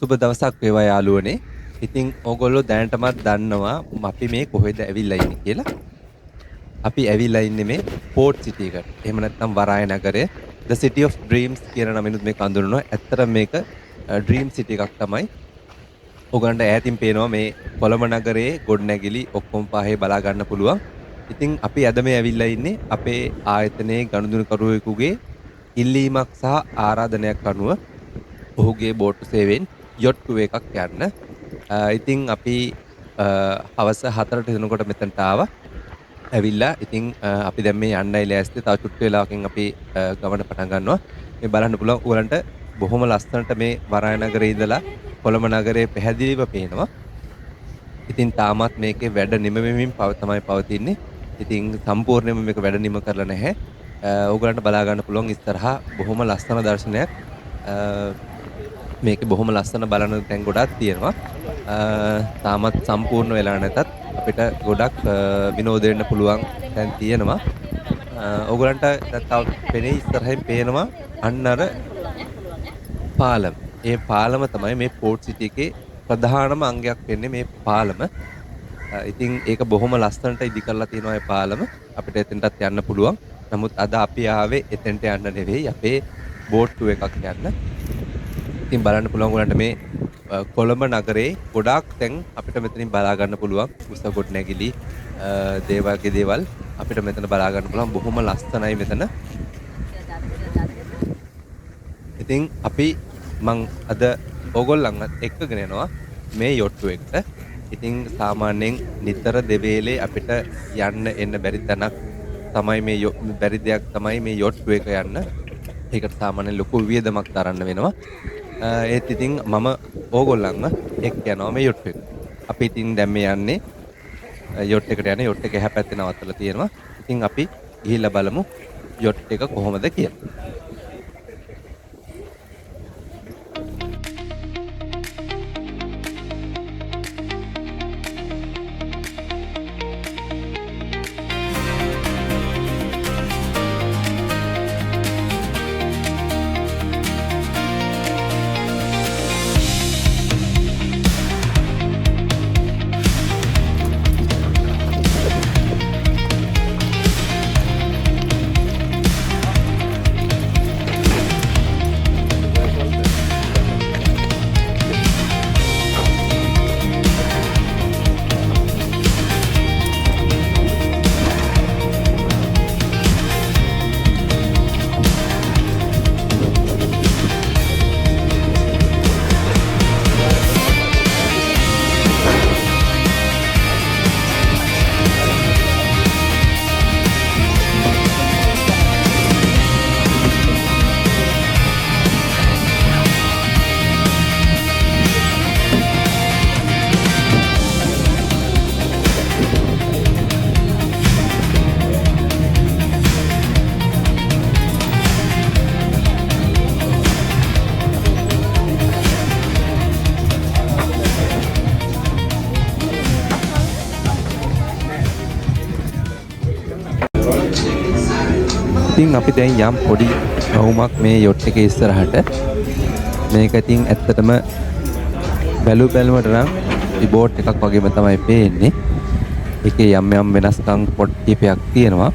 සුබ දවසක් වේවා යාළුවනේ. ඉතින් ඕගොල්ලෝ දැනටමත් දන්නවා අපි මේ කොහෙද ඇවිල්ලා ඉන්නේ කියලා. අපි ඇවිල්ලා ඉන්නේ මේ පෝට් සිටි එකට. එහෙම නැත්නම් වරාය නගරය. The City of Dreams කියන නමිනුත් මේක හඳුන්වනවා. ඇත්තටම මේක ඩ්‍රීම් සිටි එකක් තමයි. ඔයගලන්ට ඈතින් පේනවා මේ කොළඹ නගරයේ ගොඩනැගිලි ඔක්කොම පහේ බලා ගන්න පුළුවන්. ඉතින් අපි අද මේ ඇවිල්ලා ඉන්නේ අපේ ආයතනයේ ගනුදෙනුකරුවෙකුගේ ඉල්ලීමක් සහ ආරාධනයක් අනුව ඔහුගේ බෝට්ටු සේවයෙන් යොට්ටු එකක් යන්න. ඉතින් අපි හවස 4ට එනකොට මෙතනට ආවා. ඇවිල්ලා ඉතින් අපි දැන් මේ යන්නයි ලෑස්ති. තව චුට්ට වෙලාවකින් අපි ගමන පටන් ගන්නවා. මේ බලන්න පුළුවන් ඔයගලන්ට බොහොම ලස්සනට මේ වරාය නගරේ ඉඳලා කොළඹ නගරේ පැහැදිලිව පේනවා. ඉතින් තාමත් මේකේ වැඩ නිමවෙමින් තමයි පවතින්නේ. ඉතින් සම්පූර්ණයෙන්ම මේක වැඩ නිම කරලා නැහැ. ඔයගලන්ට බලා ගන්න පුළුවන් ඉස්සරහා බොහොම ලස්සන දර්ශනයක්. මේකේ බොහොම ලස්සන බලන තැන් ගොඩක් තියෙනවා. තාමත් සම්පූර්ණ වෙලා නැතත් අපිට ගොඩක් විනෝද වෙන්න පුළුවන් තැන් තියෙනවා. ඔයගලන්ට තව පෙනේ ඉස්සරහින් පේනවා අන්න අර පාලම. ඒ පාලම තමයි මේ පෝට් සිටි එකේ ප්‍රධානම අංගයක් වෙන්නේ මේ පාලම. ඉතින් ඒක බොහොම ලස්සනට ඉදි කරලා තියෙනවා ඒ පාලම. අපිට එතෙන්ටත් යන්න පුළුවන්. නමුත් අද අපි ආවේ එතෙන්ට යන්න නෙවෙයි අපේ බෝට්ටු එකක් යන්න. ඉතින් බලන්න පුළුවන් ඔයාලන්ට මේ කොළඹ නගරේ ගොඩාක් තැන් අපිට මෙතනින් බලා ගන්න පුළුවන්. උස කොට නැගිලි දේවල් අපිට මෙතන බලා ගන්න පුළුවන්. බොහොම ලස්සනයි මෙතන. ඉතින් අපි මං අද ඕගොල්ලන්වත් එක්කගෙන යනවා මේ යොට්ටු එකට. ඉතින් සාමාන්‍යයෙන් නිතර දෙවේලේ අපිට යන්න එන්න බැරි තැනක් තමයි මේ බැරි දෙයක් තමයි මේ යොට්ටු එක යන්න. ඒකට සාමාන්‍යයෙන් ලොකු වියදමක් දරන්න වෙනවා. ඒත් ඉතින් මම ඕගොල්ලන්ව එක්ක යනවා මේ යොට්ටු එක. අපි ඉතින් දැන් මේ යන්නේ යොට් එකට යන්නේ. යොට් එක එහා පැත්තේ නවත්තලා තියෙනවා. ඉතින් අපි ගිහිල්ලා බලමු යොට් එක කොහොමද කියලා. ඉතින් අපි දැන් යම් පොඩි රවුමක් මේ යොට් එකේ ඉස්සරහට. මේක ඉතින් ඇත්තටම බැලුමට නම් බෝට් එකක් වගේම තමයි පේන්නේ. ඒකේ යම් වෙනස්කම් පොඩ් කීපයක් තියෙනවා.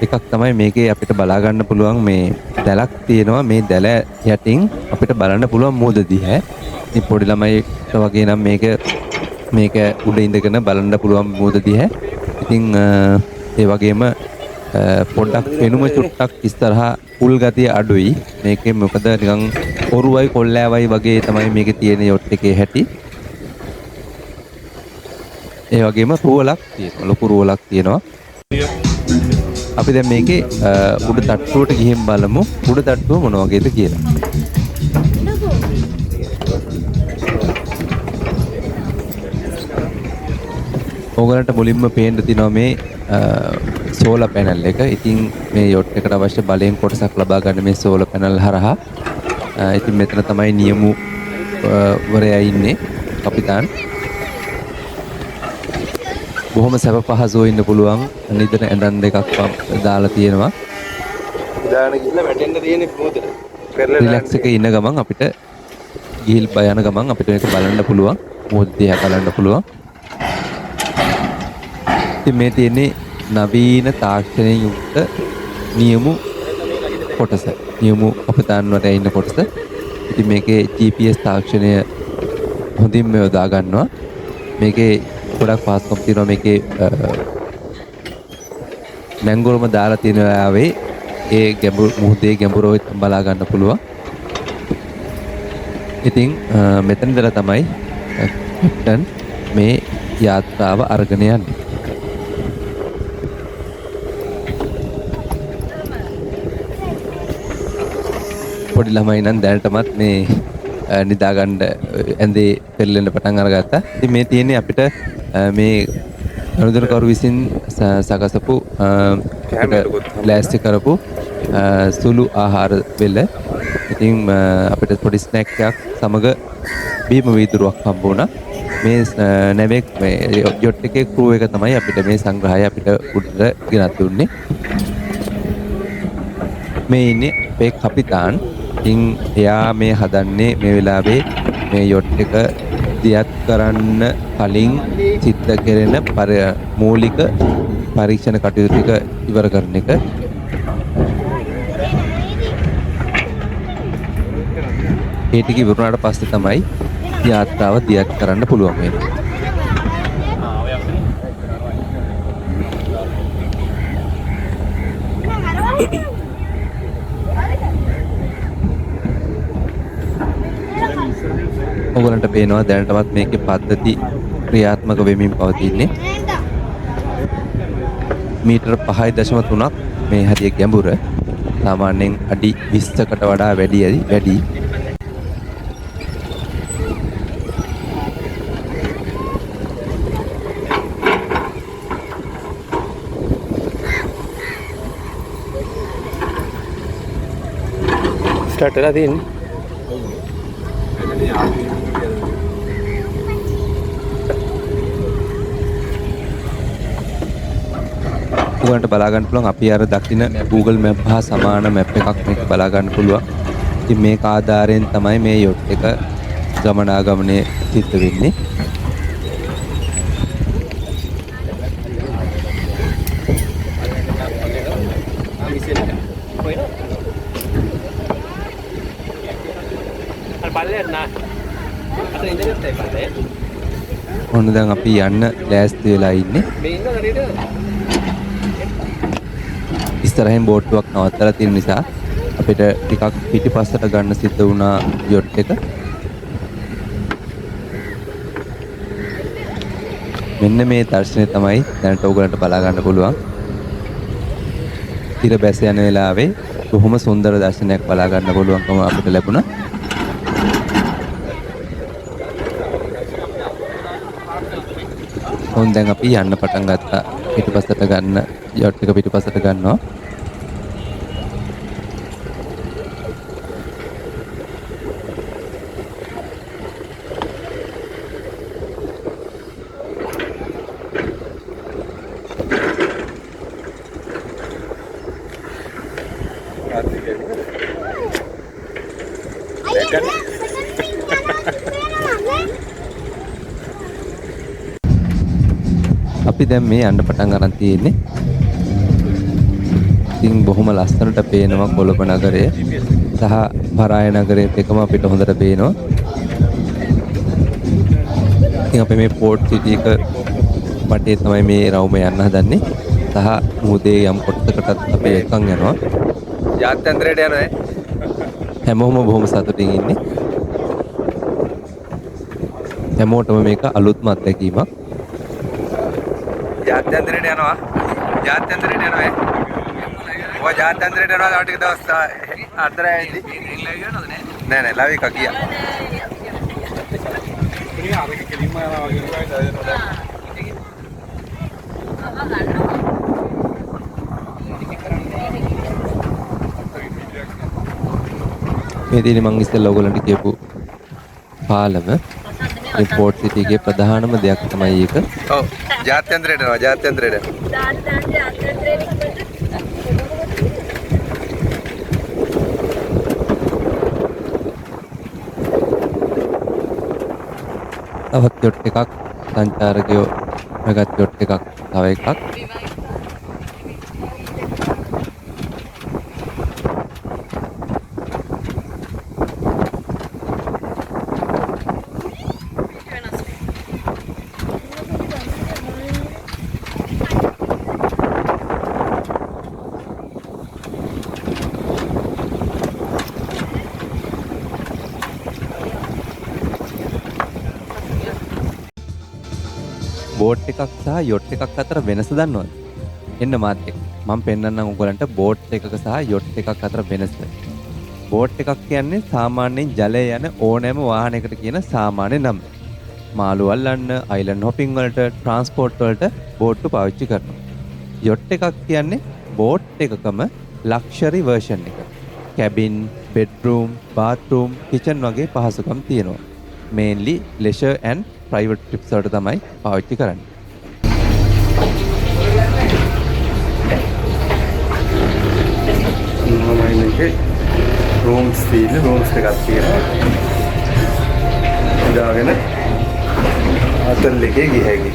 එකක් තමයි මේකේ අපිට බලා ගන්න පුළුවන් මේ දැලක් තියෙනවා. මේ දැල යටින් අපිට බලන්න පුළුවන් මූද දිහා. ඉතින් පොඩි ළමයිට වගේ නම් මේක උඩ ඉඳගෙන බලන්න පුළුවන් මූද දිහා. ඉතින් ඒ වගේම පොඩ්ඩක් පෙනුම චුට්ටක් ඉස්සරහා උල් ගතිය අඩුයි. මේකේ මොකද නිකන් ඔරුවයි කොල්ලෑවයි වගේ තමයි මේකේ තියෙන යොට් එකේ හැටි. ඒ වගේම රුවලක් තියෙනවා. ලොකු රුවලක් තියෙනවා. අපි දැන් මේකේ උඩ තට්ටුවට ගිහින් බලමු උඩ තට්ටුව මොන වගේද කියලා. ඕගලන්ට මුලින්ම පේන්න තියෙනවා මේ සෝලර් පැනල් එක. ඉතින් මේ යොට් එකට අවශ්‍ය බලයෙන් කොටසක් ලබා ගන්න මේ සෝලර් පැනල් හරහා. ඉතින් මෙතන තමයි නියමු වරයා ඉන්නේ කපිතාන්. බොහොම සැප පහසුව ඉන්න පුළුවන් නිදන ඇඳන් දෙකක් දාලා තියෙනවා. දාන ගිහලා වැටෙන්න තියෙන්නේ මොකද? රිලැක්ස් එකේ ඉන්න ගමන් අපිට ගිහිල් යන ගමන් අපිට මේක බලන්න පුළුවන්. මොහොත දිහා බලන්න පුළුවන්. ඉතින් මේ තියෙන්නේ නවීන තාක්ෂණයෙන් යුක්ත නියමු කොටස. නියමු අපතාන්වට ඉන්න කොටස. ඉතින් මේකේ GPS තාක්ෂණය හොඳින්ම යොදා ගන්නවා. මේකේ ගොඩක් පහසුකම් තියෙනවා. මේකේ නැංගොරම දාලා තියෙන වෙලාවේ ඒ මුහුදේ ගැඹුර බලා ගන්න පුළුවන්. ඉතින් මෙතන ඉඳලා තමයි කැප්ටන් මේ යාත්‍රාව අරගෙන යන්නේ. පොඩි ළමයි නම් දැනටමත් මේ නිදාගන්න ඇඳේ පෙරලෙන්න පටන් අරගත්තා. ඉතින් මේ තියෙන්නේ අපිට මේ ගනුදෙනුකරු විසින් සකසපු ලෑස්ති කරපු සුළු ආහාර වෙල. ඉතින් අපිට පොඩි ස්නැක් එකක් සමග බීම වීදුරුවක් හම්බ වුණා. මේ නැවෙක් මේ යොට් එකේ ක්‍රූ එක තමයි අපිට මේ සංග්‍රහය අපිට උඩට ගෙනත් දුන්නේ. මේ ඉන්නේ අපේ කපිතාන්. ඉතින් එයා මේ හදන්නේ මේ වෙලාවේ මේ යොට් එක දියත් කරන්න කලින් සිද්ධ කෙරෙන මූලික පරීක්ෂණ කටයුතු ටික ඉවර කරන එක. ඒ ටික ඉවරුනාට පස්සේ තමයි යාත්‍රාව දියත් කරන්න පුළුවන් වෙන්නේ. ඔයගලන්ට පේනවා දැනටමත් මේකේ පද්ධති ක්‍රියාත්මක වෙමින් පවතින්නේ. මීටර 5.3ක් මේ හරිය ගැඹුර. සාමාන්‍යයෙන් අඩි 20කට වඩා වැඩි. ස්ටාර්ට් වෙලා තියෙන්නේ. ඔයගලන්ට බලා ගන්න පුළුවන් අපි අර දකින Google Map හා සමාන මැප් එකක් මේක බලා ගන්න පුළුවන්. ඉතින් මේක ආධාරයෙන් තමයි මේ යොට් එක ගමනාගමනය සිද්ධ වෙන්නේ. ඔන්න දැන් අපි යන්න ලෑස්ති වෙලා ඉන්නේ. ඉස්සරහින් බෝට්ටුවක් නවත්තලා තියෙන නිසා අපිට ටිකක් පිටිපස්සට ගන්න සිද්ධ වුණා යොට් එක. මෙන්න මේ දර්ශනය තමයි දැනට ඔයගලන්ට බලා ගන්න පුළුවන්. තිර බැස යන වෙලාවේ බොහොම සුන්දර දර්ශනයක් බලා ගන්න පුළුවන්කම අපිට ලැබුණා. දැන් අපි යන්න පටන් ගත්තා. පිටිපස්සට ගන්න යොට් එක පිටිපස්සට ගන්නවා. අපි දැන් මේ යන්න පටන් ගන්න තියෙන්නේ. ඉතින් බොහොම ලස්සනට පේනවා කොළඹ නගරය සහ පරාය නගරය දෙකම අපිට හොඳට පේනවා. ඉතින් අපි මේ පෝට් සිටි එක වටේ තමයි මේ රවුම යන්න හදන්නේ. සහ මුහුදේ යම් කොටසකටත් අපි එකන් යනවා. ජාත්‍යන්තරයට යනවා. හැමෝම බොහොම සතුටින් ඉන්නේ. හැමෝටම මේක අලුත්ම අත්දැකීමක්. ජාත්‍යන්තරයට යනවා. ඔය ජාත්‍යන්තරයට යනවා තව ටික දවස් 4යි. නෑ ලව් එක ගියා. මේ දිනේ මම ඉස්සෙල්ලා ඔයගොල්ලන්ට කියපු පාලම මේ පෝට් සිටි එකේ ප්‍රධානම දෙයක් තමයි ඒක. ඔව් ජාත්‍යන්තරයට යනවා ජාත්‍යන්තරයට. තවත් යොට් එකක් සංචාරකයෝ නැගත් යොට් එකක් තව එකක්. බෝට් එකක් සහ යොට් එකක් අතර වෙනස දන්නවද? එන්න මාත් එක්ක. මම පෙන්නන්නම් ඔයගලන්ට බෝට් එකක සහ යොට් එකක් අතර වෙනස. බෝට් එකක් කියන්නේ සාමාන්‍යයෙන් ජලයේ යන ඕනෑම වාහනයකට කියන සාමාන්‍ය නම. මාළු අල්ලන්න, අයිලන්ඩ් හොපින් වලට, ට්‍රාන්ස්පෝර්ට් වලට බෝට්ටු පාවිච්චි කරනවා. යොට් එකක් කියන්නේ බෝට් එකකම ලක්ෂරි වර්ෂන් එක. කැබින්, බෙඩ්රූම්, බාත්රූම්, කිචන් වගේ පහසුකම් තියෙනවා. Mainly leisure and private trips වලට තමයි පාවිච්චි කරන්නේ. මේකේ රූම්ස් තියෙන රූම්ස් එකක් තියෙනවා. ඉඳාගෙන අතල් එකේ ගිය හැකි.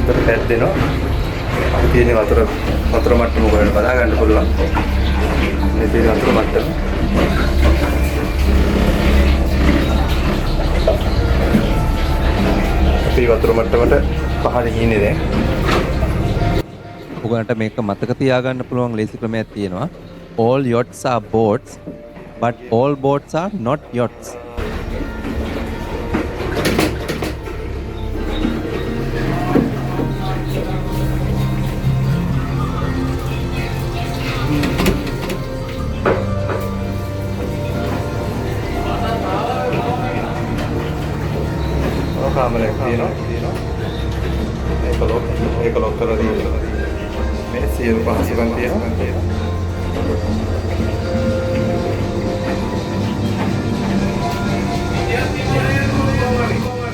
අතට පැද්දෙනවා. තියෙන වතුර මට්ටම ගොඩට බදා ගන්න පුළුවන්. මේ තියෙන වතුර මට්ටම. අපි වතුර මට්ටමට පහළින් ඉන්නේ දැන්. ඔයගලන්ට මේක මතක තියාගන්න පුළුවන් ලේසි ක්‍රමයක් තියෙනවා. All yachts are boats, but all boats are not yachts. කාමරයක් තියෙනවා. ඒක ලොක් කරලා තියෙනවා. මේ සියලු පහසුකම් තියෙනවා.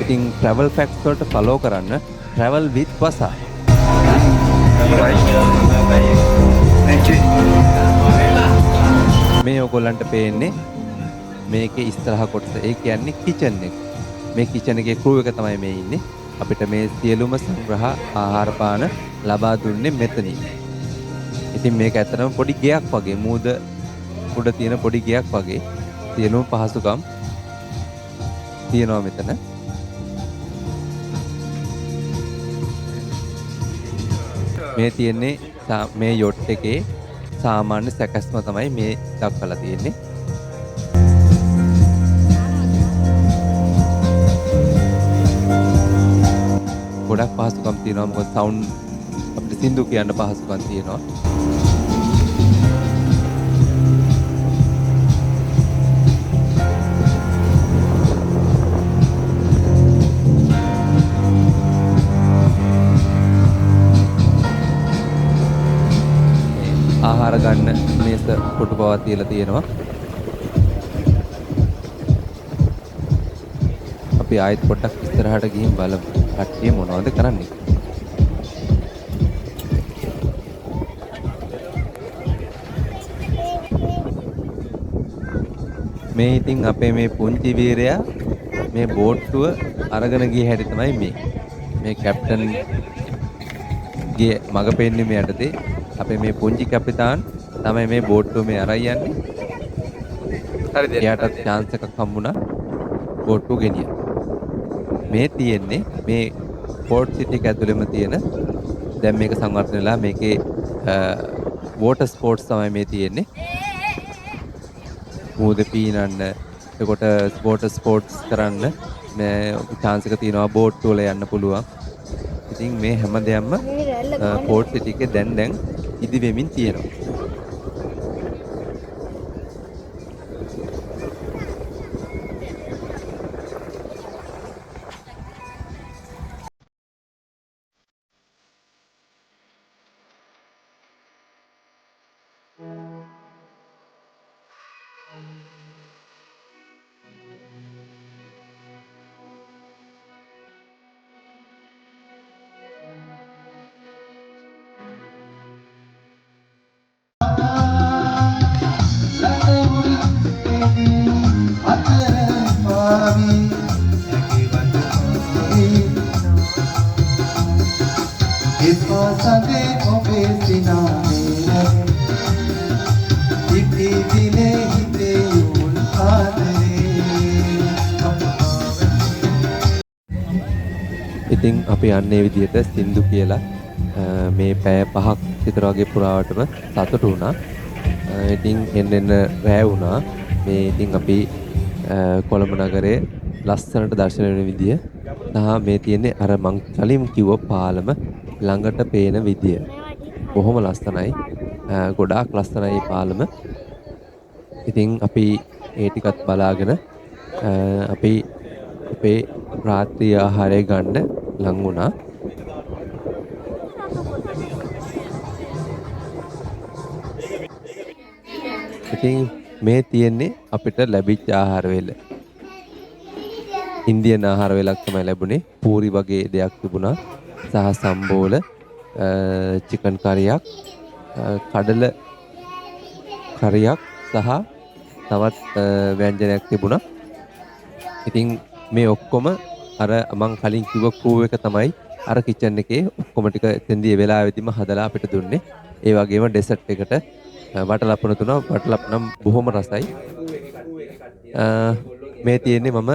ඉතින් travel facts වලට follow කරන්න travel with Vasa. මේ ඔයගොල්ලන්ට පේන්නේ මේකේ ඉස්සරහ කොටස. ඒ කියන්නේ කිචන් එක. මේ කිචන් එකේ ක්‍රූ එක තමයි මේ ඉන්නේ. අපිට මේ සියලුම සංග්‍රහ ආහාර පාන ලබා දුන්නේ මෙතනින්. ඉතින් මේක ඇත්තටම පොඩි ගෙයක් වගේ මූද උඩ තියෙන පොඩි ගෙයක් වගේ සියලුම පහසුකම් තියෙනවා මෙතන. මේ තියෙන්නේ මේ යොට් එකේ සාමාන්‍ය සැකස්ම තමයි මේ දක්වලා තියෙන්නේ. ගොඩක් පහසුකම් තියෙනවා. මොකද සවුන්ඩ් අපිට සින්දු කියන්න පහසුකම් තියෙනවා. ආහාර ගන්න මේස කොටු පවා තියලා තියෙනවා. අපි ආයෙත් පොඩ්ඩක් ඉස්සරහට ගිහින් බලමු. කට්ටිය මොනවද කරන්නේ? මේ ඉතින් අපේ මේ පුංචි වීරයා මේ බෝට්ටුව අරගෙන ගිය හැටි තමයි මේ. මේ කැප්ටන් ගේ මග පෙන්නේ මේ යටතේ. අපේ මේ පුංචි කැපිතාන් තමයි මේ බෝට්ටුව මේ අරන් යන්නේ. හරිද? එයාටත් chance එකක් හම්බුණා බෝට්ටුව ගෙනියන්න. මේ තියෙන්නේ මේ පෝර්ට් සිටි එක ඇතුළෙම තියෙන දැන් මේක සංවර්ධනය වෙලා මේකේ වෝටර් ස්පෝර්ට්ස් තමයි මේ තියෙන්නේ. මූද පීනන්න එතකොට වෝටර් ස්පෝර්ට්ස් කරන්න මේ chance එක තියෙනවා බෝට්ටු වල යන්න පුළුවන්. ඉතින් මේ හැම දෙයක්ම පෝර්ට් සිටි එකේ දැන් ඉදි වෙමින් තියෙනවා. සදේ ඔබේ සිනානේ ඉති දිනේ හිතේ උල් ආදරේ ඉතින් අපි යන්නේ විදිහට සින්දු කියලා මේ පැය 5ක් විතර වගේ පුරාවටම සතුටු වුණා. ඉතින් එන්න රැ වුණා. මේ ඉතින් අපි කොළඹ නගරේ ලස්සනට දර්ශනය වෙන විදිය සහ මේ තියෙන්නේ අර මං කලින් කිව්ව පාලම ළඟට පේන විදිය. බොහොම ලස්සනයි. ගොඩාක් ලස්සනයි මේ පාලම. ඉතින් අපි ඒ ටිකත් බලාගෙන අපි අපේ රාත්‍රී ආහාරය ගන්න ලං වුණා. ඉතින් මේ තියෙන්නේ අපිට ලැබිච්ච ආහාර වේල. ඉන්දියන් ආහාර වේලක් තමයි ලැබුණේ. පූරි වගේ දෙයක් තිබුණා. සහ සම්බෝල, චිකන් කරියක්, කඩල කරියක් සහ තවත් ව්‍යංජනයක් තිබුණා. ඉතින් මේ ඔක්කොම අර මං කලින් කිව්ව ක්‍රූ එක තමයි අර කිචන් එකේ ඔක්කොම ටික එතෙන්දී ඒ වෙලාවෙදිම හදලා අපිට දුන්නේ. ඒ වගේම ඩෙසර්ට් එකට වටලපන තුන වටලපනම් බොහොම රසයි. මේ තියෙන්නේ මම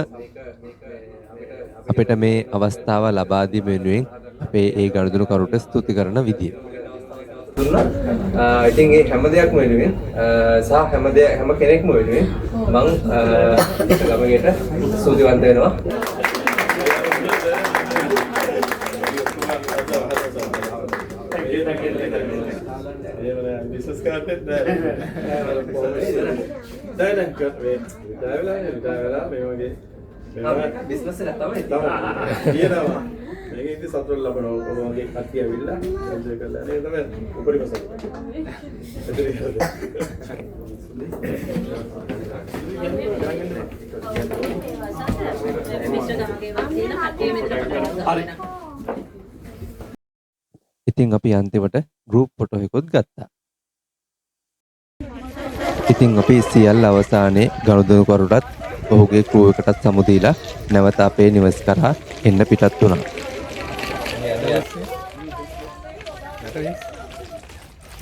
අපිට මේ අවස්ථාව ලබා දීම වෙනුවෙන් අපේ ඒ ගනුදෙනු කරුට ස්තුති කරන විදිය. ඉතින් ඒ හැම දෙයක්ම වෙනුවෙන් සහ හැම කෙනෙක්ම වෙනුවෙන් මම ළමගෙට ස්තුතිවන්ත වෙනවා. business card එක දැන් කට් වේ. ඩායලා මේ වගේ බිස්නස් එක තමයි කියනවා. මේක ඉතින් සතුට ලබනවා. ඔය වගේ කට්ටිය ඇවිල්ලා එන්ජොයි කරලා නේද තමයි උපරිම සතුට. ඉතින් අපි අන්තිමට ගෲප් ෆොටෝ එකකුත් ගත්තා. ඉතින් අපි සියල්ල අවසානයේ ගනුදෙනු කරුටත් ඔහුගේ ක්‍රූ එකටත් සමු දීලා නැවත අපේ නිවස කරා එන්න පිටත් වුණා.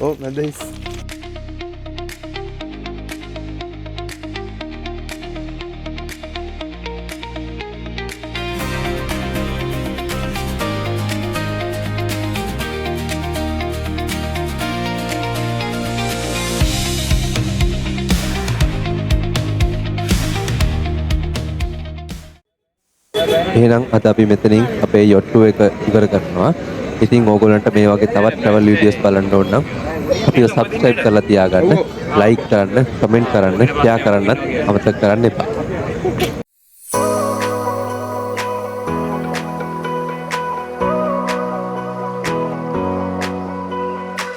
Oh, nice. එහෙනම් අද අපි මෙතනින් අපේ යොට්ටු එක ඉවර කරනවා. ඉතින් ඕගොල්ලන්ට මේ වගේ තවත් travel videos බලන්න ඕන නම් අපිව subscribe කරලා තියාගන්න, like කරන්න, comment කරන්න, share කරන්නත් අමතක කරන්න එපා.